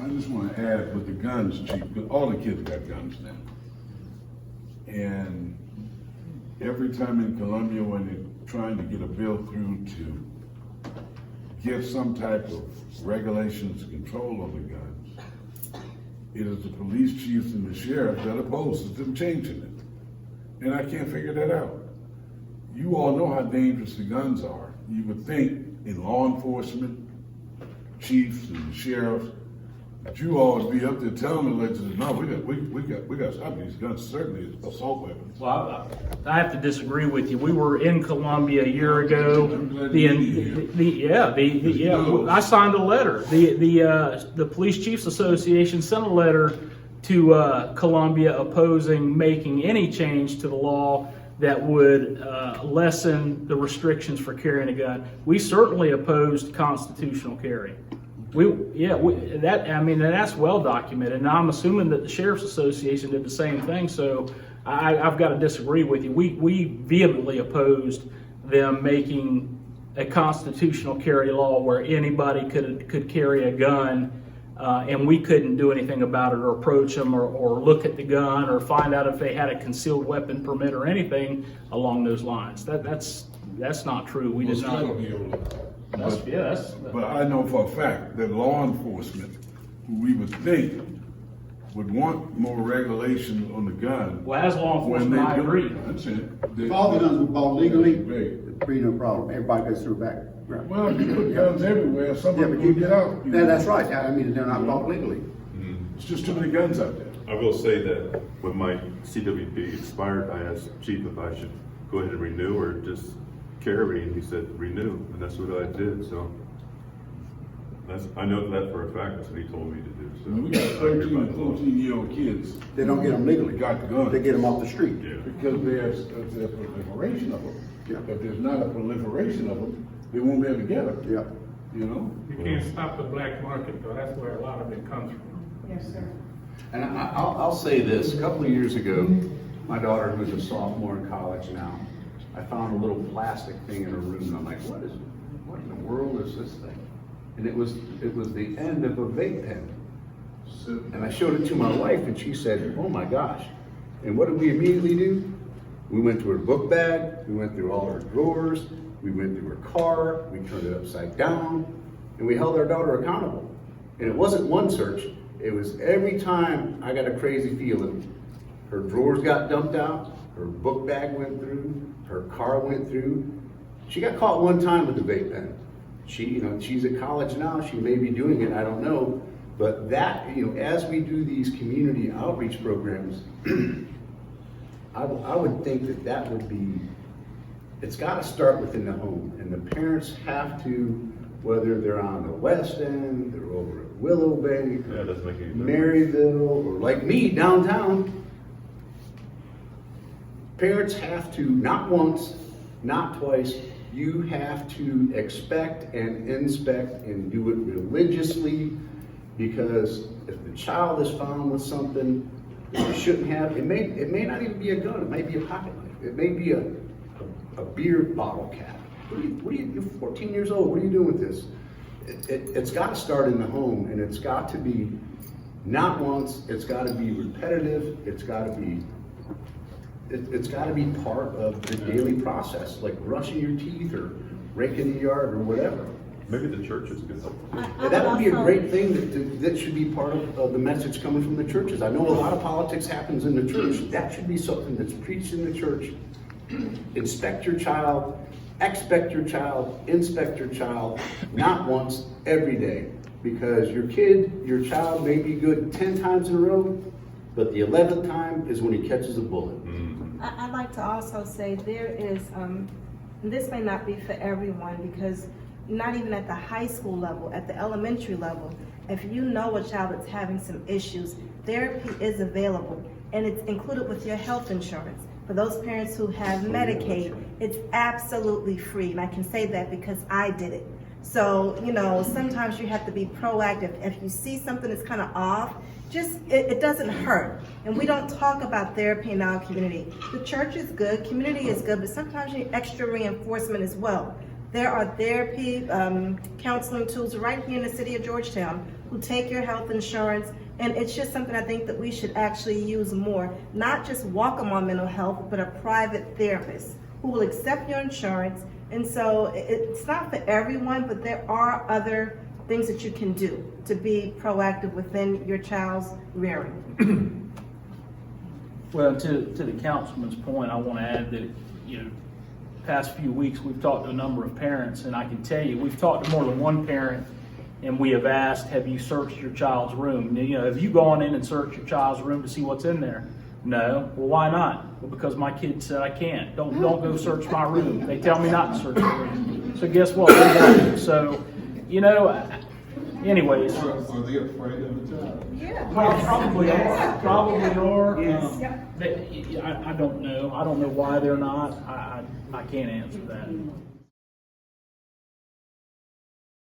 I just want to add with the guns, Chief, because all the kids got guns now. And every time in Columbia when they're trying to get a bill through to get some type of regulations control over guns, it is the police chiefs and the sheriff that opposes them changing it. And I can't figure that out. You all know how dangerous the guns are. You would think in law enforcement, chiefs and sheriffs, that you all would be up there telling the legislators, no, we got to stop these guns, certainly it's assault weapons. Well, I have to disagree with you. We were in Columbia a year ago. I signed a letter. The Police Chiefs Association sent a letter to Columbia opposing making any change to the law that would lessen the restrictions for carrying a gun. We certainly opposed constitutional carry. That's well documented, and I'm assuming that the Sheriff's Association did the same thing. So I've got to disagree with you. We vehemently opposed them making a constitutional carry law where anybody could carry a gun, and we couldn't do anything about it or approach them or look at the gun or find out if they had a concealed weapon permit or anything along those lines. That's not true. We did not. But I know for a fact that law enforcement, who we would think would want more regulation on the gun. Well, as law enforcement, I agree. That's it. If all the guns were bought legally, it'd be no problem. Everybody goes through back. Right. Well, if you put guns everywhere, somebody will get out. That's right. I mean, they're not bought legally. It's just too many guns out there. I will say that when my CWP expired, I asked Chief if I should go ahead and renew or just carry, and he said renew, and that's what I did. So I know that for a fact. That's what he told me to do. So We got 13 and 14-year-old kids. They don't get them legally. Got guns. They get them off the street. Yeah. Because there's a proliferation of them. Yeah. If there's not a proliferation of them, they won't be able to get them. Yeah. You know? You can't stop the black market, though. That's where a lot of it comes from. Yes, sir. And I'll say this, a couple of years ago, my daughter, who's a sophomore in college now, I found a little plastic thing in her room, and I'm like, what in the world is this thing? And it was the end of a vape pen. And I showed it to my wife, and she said, oh my gosh. And what did we immediately do? We went to her book bag, we went through all her drawers, we went through her car, we turned it upside down, and we held our daughter accountable. And it wasn't one search, it was every time I got a crazy feeling. Her drawers got dumped out, her book bag went through, her car went through. She got caught one time with the vape pen. She's at college now, she may be doing it, I don't know. But that, as we do these community outreach programs, I would think that would be, it's got to start within the home, and the parents have to, whether they're on the West End, they're over at Willow Bay, yeah, it doesn't make any difference. Maryville, or like me, downtown, parents have to, not once, not twice, you have to expect and inspect and do it religiously, because if the child is found with something that they shouldn't have, it may not even be a gun, it might be a pocket knife, it may be a beer bottle cap. You're 14 years old, what are you doing with this? It's got to start in the home, and it's got to be not once, it's got to be repetitive, it's got to be part of the daily process, like brushing your teeth or raking the yard or whatever. Maybe the churches could help. That would be a great thing that should be part of the message coming from the churches. I know a lot of politics happens in the church. That should be something that's preached in the church. Inspect your child, expect your child, inspect your child, not once, every day. Because your child may be good 10 times in a row, but the 11th time is when he catches a bullet. I'd like to also say there is, this may not be for everyone, because not even at the high school level, at the elementary level, if you know a child that's having some issues, therapy is available, and it's included with your health insurance. For those parents who have Medicaid, it's absolutely free, and I can say that because I did it. So, sometimes you have to be proactive. If you see something that's kind of off, it doesn't hurt. And we don't talk about therapy in our community. The church is good, community is good, but sometimes you need extra reinforcement as well. There are therapy, counseling tools right here in the city of Georgetown who take your health insurance, and it's just something I think that we should actually use more. Not just walk them on mental health, but a private therapist who will accept your insurance. And so it's not for everyone, but there are other things that you can do to be proactive within your child's rearing. Well, to the councilman's point, I want to add that, past few weeks, we've talked to a number of parents, and I can tell you, we've talked to more than one parent, and we have asked, have you searched your child's room? Have you gone in and searched your child's room to see what's in there? No. Well, why not? Well, because my kid said I can't. Don't go search my room. They tell me not to search my room. So guess what? We don't. So, anyways. Are they afraid of the child? Yeah. Probably are. Probably are. Yes. I don't know. I don't know why they're not. I can't answer that.